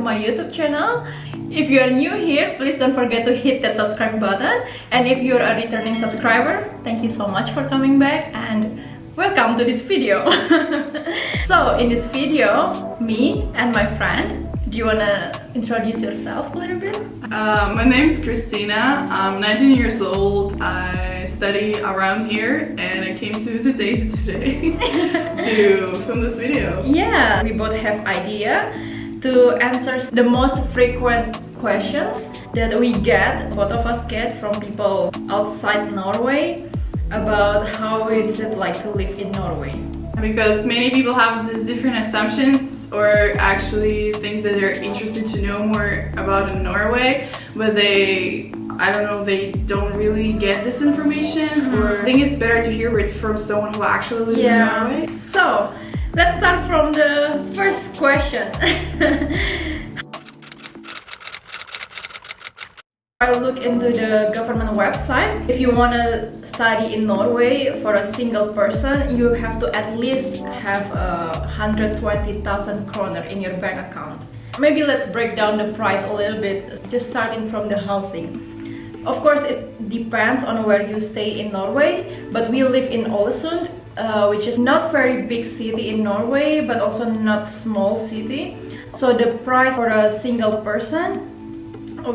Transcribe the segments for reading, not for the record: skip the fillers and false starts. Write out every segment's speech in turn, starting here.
to my YouTube channel. If you are new here, please don't forget to hit that subscribe button. And if you're a returning subscriber, thank you so much for coming back and welcome to this video. So in this video, me and my friend, do you wanna introduce yourself a little bit? My name's Christina. I'm 19 years old. I study around here and I came to visit Daisy today to film this video. Yeah, we both have idea to answer the most frequent questions that we get, both of us get from people outside Norway about how it's like to live in Norway. Because many people have these different assumptions or actually things that they're interested to know more about in Norway, but I don't know, they don't really get this information, or I think it's better to hear it from someone who actually lives in Norway. So let's start from the first question. I look into the government website. If you want to study in Norway for a single person, you have to at least have 120,000 kroner in your bank account. Maybe let's break down the price a little bit, just starting from the housing. Of course, it depends on where you stay in Norway, but we live in Ålesund, which is not very big city in Norway, but also not small city. So the price for a single person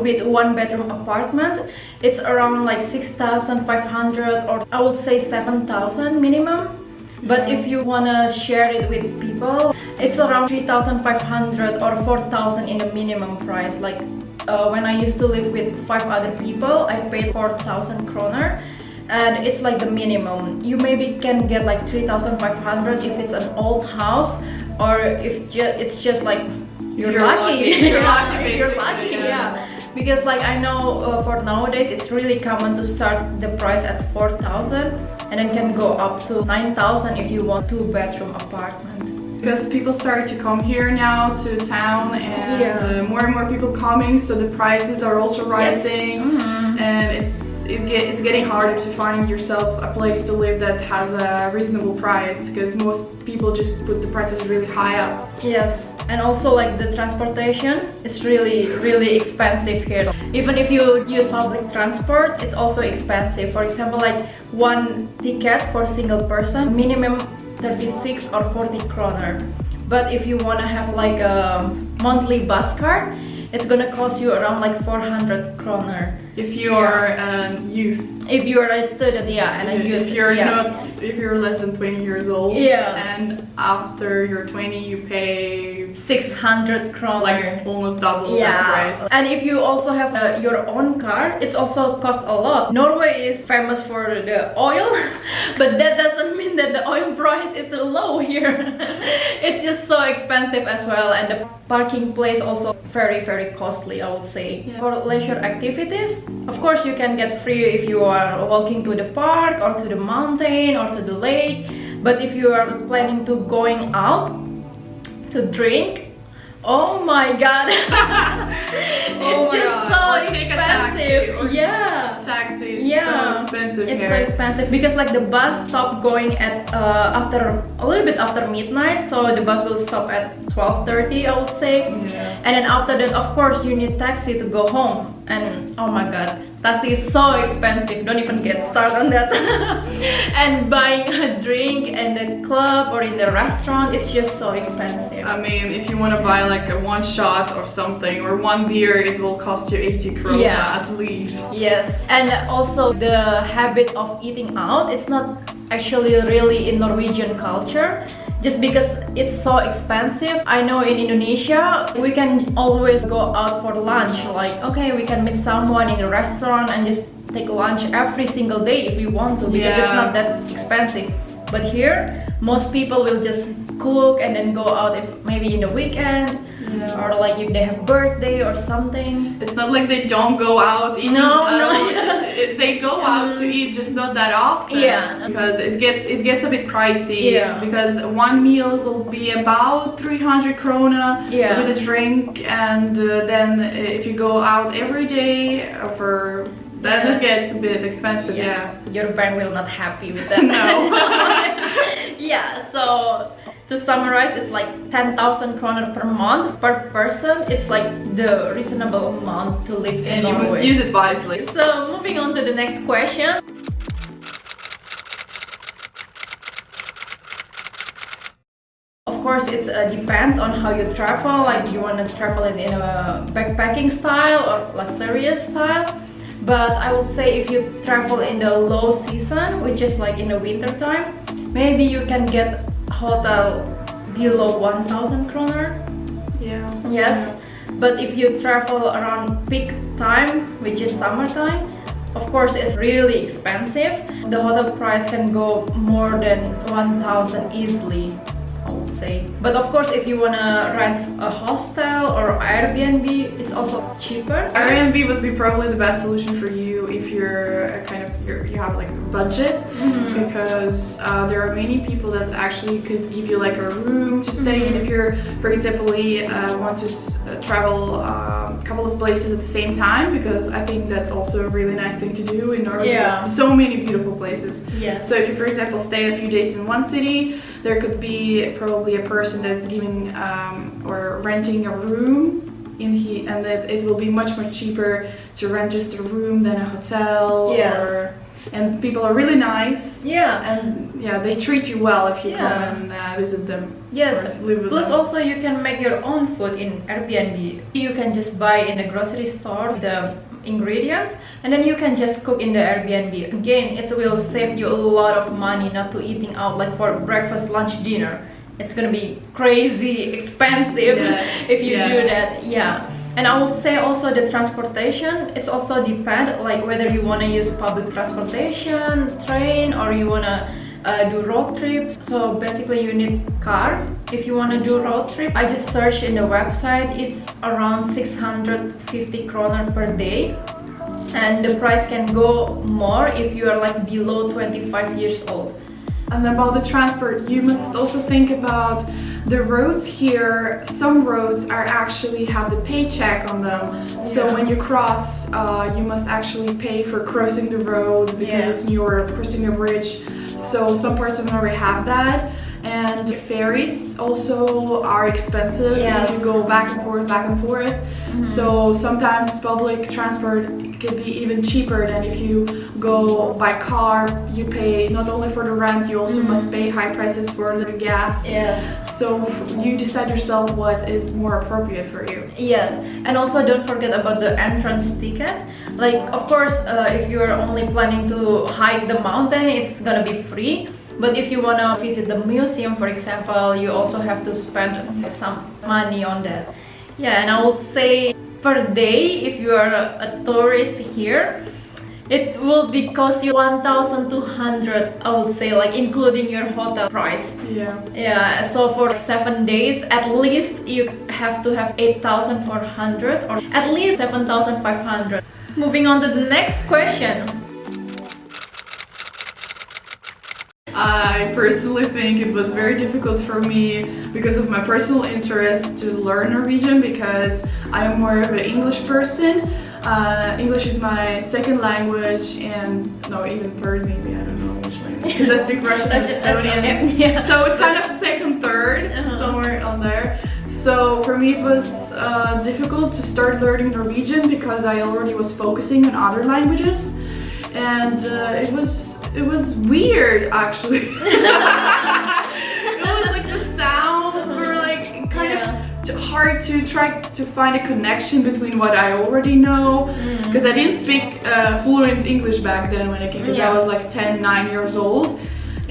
with one bedroom apartment, it's around like 6,500, or I would say 7,000 minimum. But if you wanna share it with people, it's around 3,500 or 4,000 in the minimum price. Like when I used to live with 5 other people, I paid 4,000 kroner, and it's like the minimum. You maybe can get like 3,500 if it's an old house, or if it's just like you're lucky. You're lucky. You're lucky, yeah. Because like I know for nowadays it's really common to start the price at 4,000 and then can go up to 9,000 if you want 2-bedroom apartment. Because people start to come here now to town, and more and more people coming, so the prices are also rising. Yes. And it's getting harder to find yourself a place to live that has a reasonable price, because most people just put the prices really high up. Yes. And also like the transportation is really expensive here. Even if you use public transport, it's also expensive. For example, like one ticket for a single person, minimum 36 or 40 kroner. But if you want to have like a monthly bus card, it's gonna cost you around like 400 kroner. If you are a youth. If you are a student, and a youth. If you're less than 20 years old, and after you're 20 you pay 600 kroner, like almost double that price. And if you also have your own car, it's also cost a lot. Norway is famous for the oil, but that doesn't mean that the oil price is low here. It's just so expensive as well, and the parking place also very costly, I would say. For leisure activities, of course you can get free if you are walking to the park or to the mountain or to the lake. But if you are planning to going out to drink, oh my god, it's just so expensive. Taxi is so expensive. It's so expensive because like the bus stopped going at after a little bit after midnight, so the bus will stop at 12:30, I would say. And then after that, of course, you need taxi to go home. And oh my god, taxi is so expensive. Don't even get started on that. And buying a drink in the club or in the restaurant, it's just so expensive. I mean, if you want to buy like a one shot or something or one beer, it will cost you 80 krona at least. Yes, and also the habit of eating out, it's not actually really in Norwegian culture. Just because it's so expensive. I know in Indonesia we can always go out for lunch, like okay, we can meet someone in a restaurant and just take lunch every single day if you want to, because it's not that expensive. But here most people will just cook and then go out maybe in the weekend, or like if they have birthday or something. It's not like they don't go out eating. No. They go out to eat, just not that often. Because it gets a bit pricey. Because one meal will be about 300 krona with a drink, and then if you go out every day for then it gets a bit expensive. Your bank will not happy with that. No. So To summarize, it's like 10,000 kroner per month per person. It's like the reasonable amount to live in Norway. And you must use it wisely. So moving on to the next question. Of course, it depends on how you travel. Like, you want to travel in a backpacking style or luxurious style. But I would say if you travel in the low season, which is like in the winter time, maybe you can get hotel below 1,000 kroner. Yeah. Yes. But if you travel around peak time, which is summertime, of course it's really expensive. The hotel price can go more than 1,000 easily, I would say. But of course, if you wanna rent a hostel or Airbnb, it's also cheaper. Airbnb would be probably the best solution for you if you're you have like a budget, because there are many people that actually could give you like a room to stay in if you're, for example, want to travel a couple of places at the same time, because I think that's also a really nice thing to do in Norway. Yeah. There's so many beautiful places. Yes. So if you, for example, stay a few days in one city, there could be probably a person that's giving or renting a room and that it will be much cheaper to rent just a room than a hotel. Yes. And people are really nice. Yeah. And yeah, they treat you well if you come and visit them. Yes. Live with Plus them. also you can make your own food in Airbnb. You can just buy in the grocery store the ingredients, and then you can just cook in the Airbnb. Again, it will save you a lot of money not to eating out like for breakfast, lunch, dinner. It's gonna be crazy expensive if you do that. Yeah. And I would say also the transportation, it's also depend like whether you want to use public transportation, train, or you want to do road trips. So basically you need car if you want to do road trip. I just searched in the website, it's around 650 kroner per day. And the price can go more if you are like below 25 years old. And about the transport, you must also think about the roads here. Some roads are actually have the paycheck on them. So when you cross, you must actually pay for crossing the road because you're crossing a bridge. So some parts of Norway have that. And ferries also are expensive if you go back and forth. So sometimes public transport could be even cheaper than if you go by car. You pay not only for the rent, you also must pay high prices for the gas. Yes. So you decide yourself what is more appropriate for you. Yes, and also don't forget about the entrance ticket. Like, of course, if you are only planning to hike the mountain, it's gonna be free. But if you wanna visit the museum, for example, you also have to spend some money on that. Yeah, and I would say per day, if you are a tourist here, it will be cost you 1,200, I would say, like including your hotel price. Yeah. Yeah, so for 7 days, at least you have to have 8,400 or at least 7,500. Moving on to the next question. I personally think it was very difficult for me because of my personal interest to learn Norwegian, because I am more of an English person. English is my second language, and no, even third maybe, I don't know which language, because I speak Russian and Estonian. Yeah. So it's kind of second, third, somewhere on there. So for me it was difficult to start learning Norwegian because I already was focusing on other languages, and it was weird actually. It was like the sounds were like kind of hard to try to find a connection between what I already know, because I didn't speak fluent English back then when I came, because I was like 9 years old,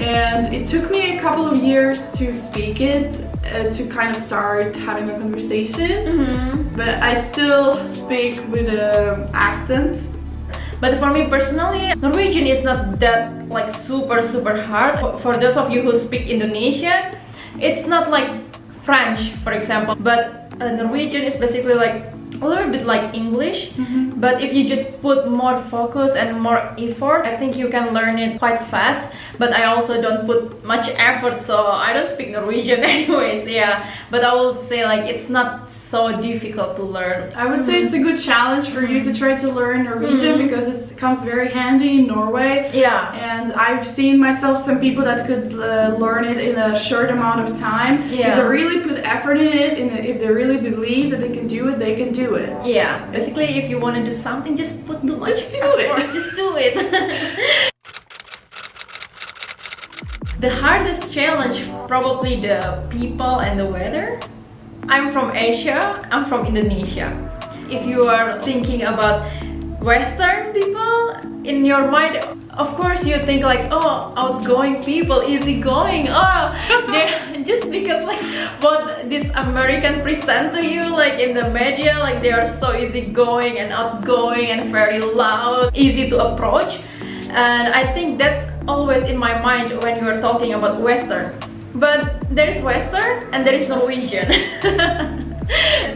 and it took me a couple of years to speak it, to kind of start having a conversation, but I still speak with an accent. But for me personally, Norwegian is not that like super hard. For those of you who speak Indonesian, it's not like French, for example, but Norwegian is basically like a little bit like English, but if you just put more focus and more effort, I think you can learn it quite fast. But I also don't put much effort, so I don't speak Norwegian anyways, yeah. But I will say like it's not so difficult to learn. I would say it's a good challenge for you to try to learn Norwegian because it comes very handy in Norway. Yeah. And I've seen myself some people that could learn it in a short amount of time. Yeah. If they really put effort in it, and if they really believe that they can do it, they can do it. Yeah. Basically, if you want to do something, just put too much effort. Just do it. The hardest challenge, probably the people and the weather. I'm from Asia, I'm from Indonesia. If you are thinking about Western people, in your mind, of course you think like, oh, outgoing people, easygoing, oh, just because like what this American present to you, like in the media, like they are so easygoing and outgoing and very loud, easy to approach. And I think that's always in my mind when you are talking about Western. But there is Western and there is Norwegian.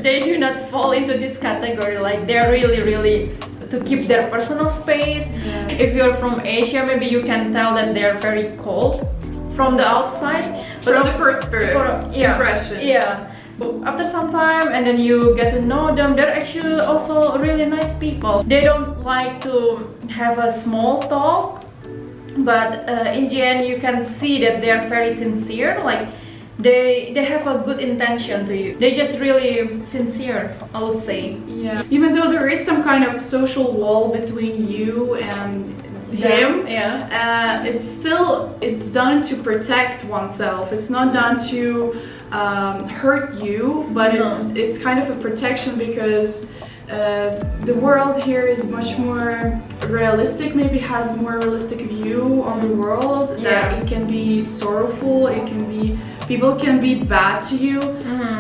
They do not fall into this category, like they're really to keep their personal space. Yeah. If you're from Asia, maybe you can tell that they're very cold from the outside. But from the first impression. Yeah. But after some time and then you get to know them, they're actually also really nice people. They don't like to have a small talk, but in the end you can see that they're very sincere, like they have a good intention to you. They're just really sincere, I would say. Yeah. Even though there is some kind of social wall between you and him, yeah. It's done to protect oneself. It's not done to hurt you, but it's kind of a protection because the world here is much more realistic, maybe has a more realistic view on the world. Yeah. That it can be sorrowful, people can be bad to you.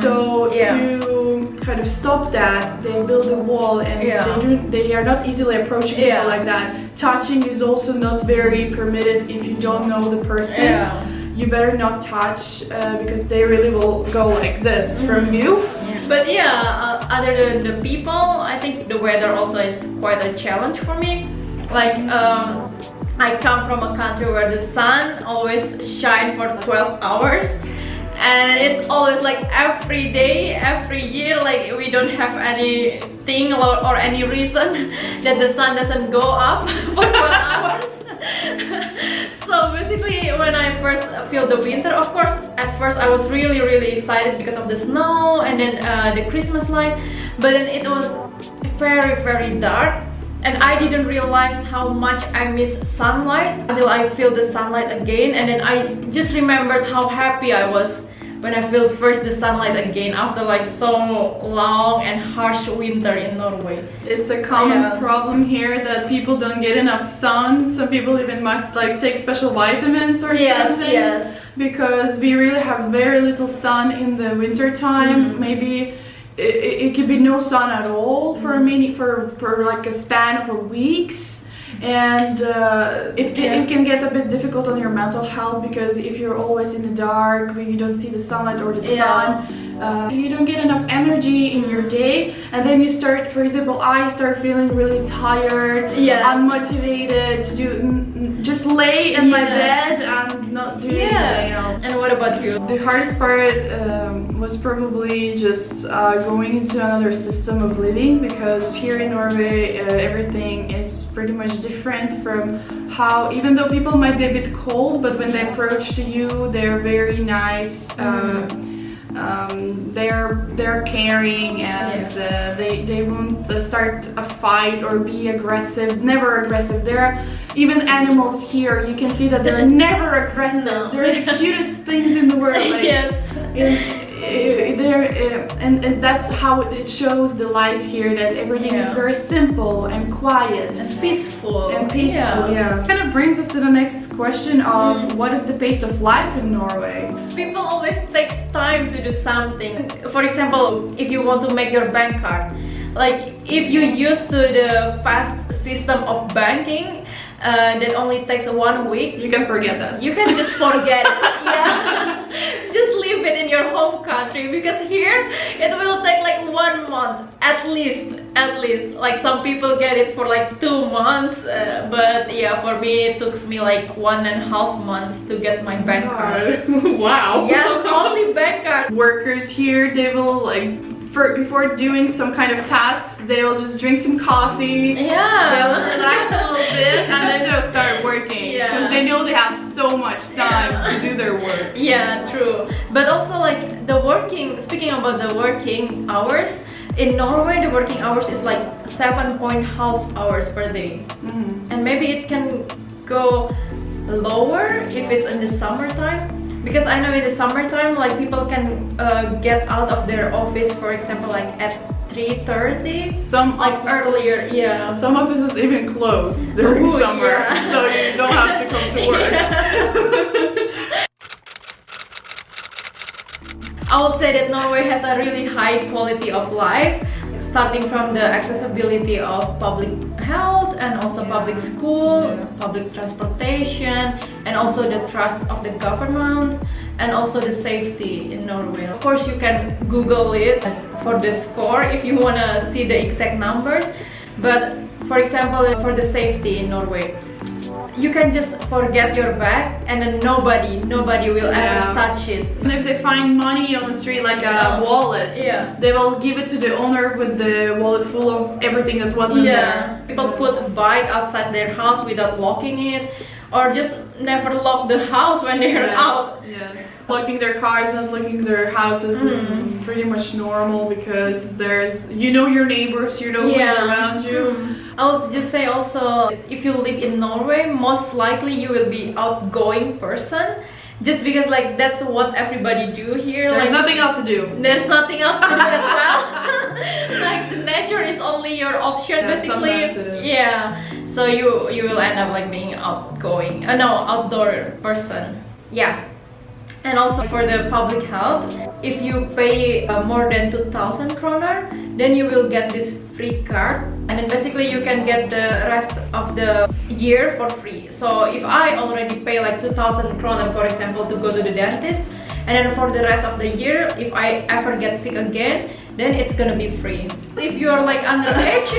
So to kind of stop that, they build a wall, and they are not easily approaching people like that. Touching is also not very permitted if you don't know the person. You better not touch because they really will go like this from you. But other than the people, I think the weather also is quite a challenge for me. Like I come from a country where the sun always shines for 12 hours. And it's always like every day, every year, like we don't have anything or any reason that the sun doesn't go up for 12 hours. So basically, when I first feel the winter, of course, at first I was really excited because of the snow and then the Christmas light. But then it was very dark. And I didn't realize how much I miss sunlight until I feel the sunlight again. And then I just remembered how happy I was when I feel first the sunlight again after like so long and harsh winter in Norway. It's a common problem here that people don't get enough sun. Some people even must like take special vitamins or something. Because we really have very little sun in the winter time. Maybe it could be no sun at all for for like a span of weeks. And it can get a bit difficult on your mental health because if you're always in the dark, when you don't see the sunlight or the sun, you don't get enough energy in your day, and then you start, for example, I start feeling really tired, unmotivated to do, just lay in my bed and not do anything else. And what about you? The hardest part was probably just going into another system of living, because here in Norway everything is pretty much different from how, even though people might be a bit cold, but when they approach to you, they're very nice. They're caring, and they won't start a fight or be aggressive. Never aggressive. There, even animals here, you can see that they're never aggressive. They're the cutest things in the world. Like, and that's how it shows the life here, that everything is very simple and quiet and peaceful. Kind of brings us to the next question of what is the pace of life in Norway? People always takes time to do something. For example, if you want to make your bank card, like if you used to the fast system of banking, that only takes 1 week. You can forget that. You can just forget it. Just leave it in your home home country, because here it will take like 1 month at least. Like some people get it for like 2 months, but yeah, for me it took me like 1.5 months to get my bank card. Wow. Yes, only bank card. Workers here, they will like before doing some kind of tasks, they will just drink some coffee. Yeah. They'll relax a little bit and then they'll start working. Yeah. Because they know they have so much time to do their work. Yeah, true. But also like speaking about the working hours, in Norway the working hours is like 7.5 hours per day. And maybe it can go lower if it's in the summertime. Because I know in the summertime, like people can get out of their office, for example, like at 3:30. Some like offices, earlier, yeah. Some offices even close during summer, yeah. so you don't have to come to work. I would say that Norway has a really high quality of life, starting from the accessibility of public health and also public school, public transportation, and also the trust of the government, and also the safety in Norway. Of course, you can Google it for the score if you want to see the exact numbers, but for example, for the safety in Norway, you can just forget your bag and then nobody will ever touch it. And if they find money on the street, like a wallet, they will give it to the owner with the wallet full of everything that wasn't there. People put a bike outside their house without locking it, or just never lock the house when they're out. Yes. Locking their cars, not locking their houses is pretty much normal, because you know your neighbors, you know who's around you. I would just say also, if you live in Norway, most likely you will be outgoing person, just because like that's what everybody do here. There's like, nothing else to do. There's nothing else to do as well. Like the nature is only your option, basically. Yeah. So you will end up like being outdoor person. Yeah. And also for the public health, if you pay more than 2,000 kroner, then you will get this free card, and then basically you can get the rest of the year for free. So if I already pay like 2,000 kroner, for example, to go to the dentist, and then for the rest of the year, if I ever get sick again, then it's gonna be free. If you're like underage,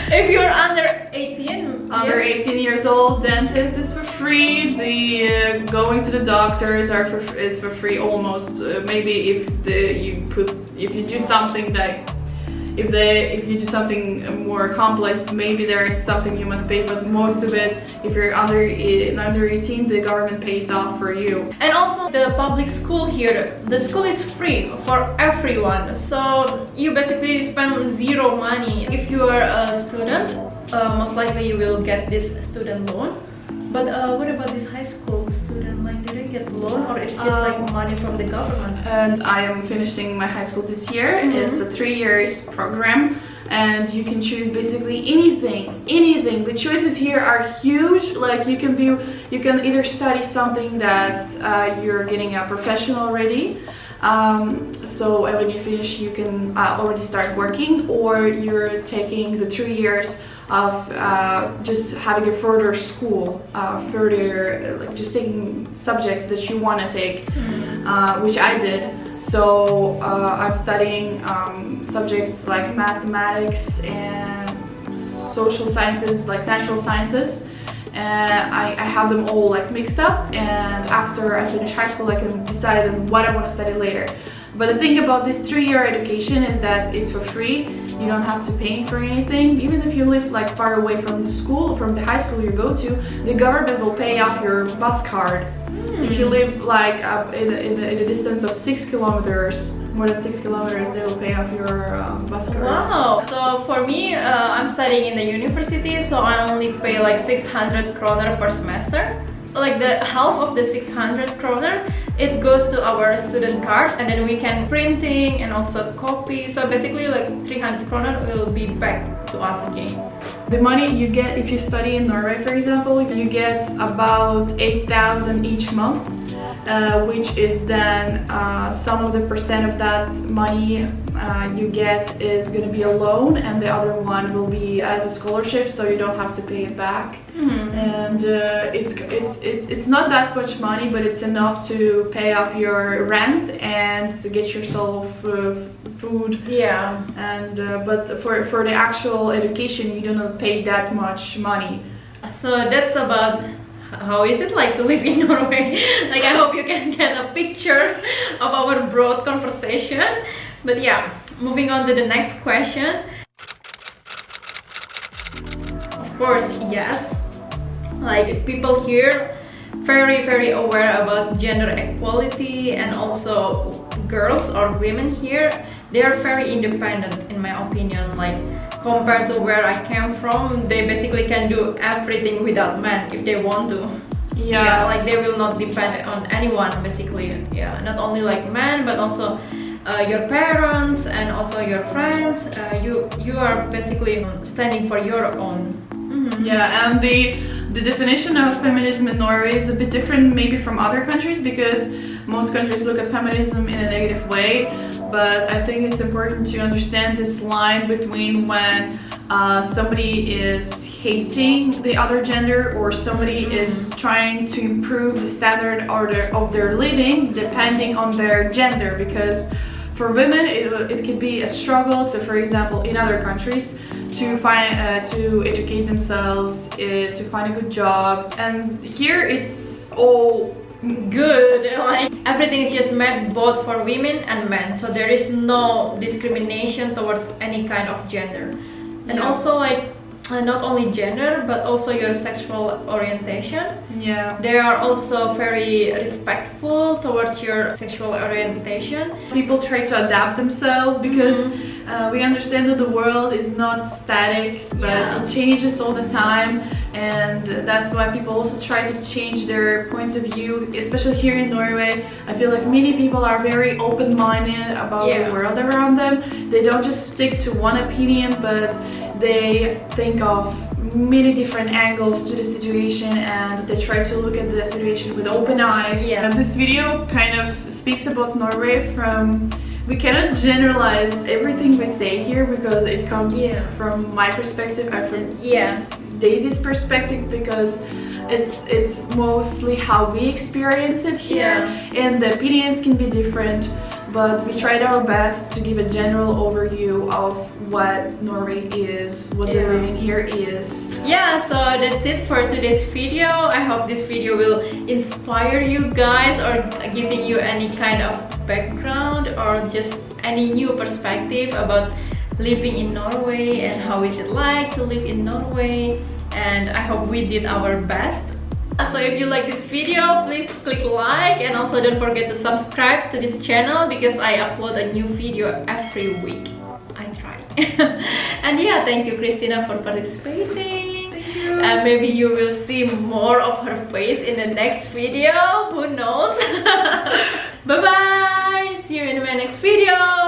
if you're under 18, under 18 years old, dentist is for free. The going to the doctors is for free almost. Maybe if you do something that if you do something more complex, maybe there is something you must pay, but most of it, if you're under 18, the government pays off for you. And also the public school here, the school is free for everyone, so you basically spend zero money. If you are a student, most likely you will get this student loan. But what about this high school student? Like, do they get loan, or it's just like money from the government? And I am finishing my high school this year. It's a 3 years program, and you can choose basically anything. The choices here are huge. Like you can either study something that you're getting a professional already. So when you finish, you can already start working, or you're taking the 3 years of just having a further school, like just taking subjects that you want to take, which I did. So I'm studying subjects like mathematics and social sciences, like natural sciences. I have them all like mixed up, and after I finish high school I can decide on what I want to study later. But the thing about this 3-year education is that it's for free. You don't have to pay for anything. Even if you live like far away from the school, from the high school you go to, the government will pay off your bus card. If you live like in a distance of 6 kilometers, more than 6 kilometers, they will pay off your bus card. Wow! So for me, I'm studying in the university, so I only pay like 600 kroner per semester. Like the half of the 600 kroner, it goes to our student card, and then we can printing and also copy. So basically like 300 kroner will be back to us again. The money you get if you study in Norway, for example, you get about 8,000 each month, which is then some of the percent of that money you get is going to be a loan, and the other one will be as a scholarship, so you don't have to pay it back. And it's not that much money, but it's enough to pay off your rent and to get yourself food. Yeah. And but for the actual education, you do not pay that much money. So that's about how is it like to live in Norway. Like, I hope you can get a picture of our broad conversation. But yeah, moving on to the next question. Of course, yes, like people here very aware about gender equality, and also girls or women here, they are very independent in my opinion. Like, compared to where I came from, they basically can do everything without men if they want to. Yeah, like they will not depend on anyone basically. Yeah, not only like men, but also your parents and also your friends. You are basically standing for your own. Yeah, and the definition of feminism in Norway is a bit different maybe from other countries, because most countries look at feminism in a negative way. But I think it's important to understand this line between when somebody is hating the other gender, or somebody is trying to improve the standard of their living depending on their gender. Because for women it can be a struggle to, for example, in other countries, to find to educate themselves, to find a good job, and here it's all good. Like, everything is just meant both for women and men, so there is no discrimination towards any kind of gender. And also, like, not only gender but also your sexual orientation. Yeah, they are also very respectful towards your sexual orientation. People try to adapt themselves, because we understand that the world is not static, but it changes all the time, and that's why people also try to change their points of view, especially here in Norway. I feel like many people are very open-minded about the world around them. They don't just stick to one opinion, but they think of many different angles to the situation, and they try to look at the situation with open eyes. Yeah. And this video kind of speaks about Norway from... We cannot generalize everything we say here, because it comes from my perspective and from Desy's perspective, because it's mostly how we experience it here, and the opinions can be different, but we tried our best to give a general overview of what Norway is, what the living here is. Yeah, so that's it for today's video. I hope this video will inspire you guys, or giving you any kind of background or just any new perspective about living in Norway and how is it like to live in Norway. And I hope we did our best. So if you like this video, please click like, and also don't forget to subscribe to this channel, because I upload a new video every week. I try. And yeah, thank you Christina for participating. And maybe you will see more of her face in the next video, who knows. Bye bye, see you in my next video.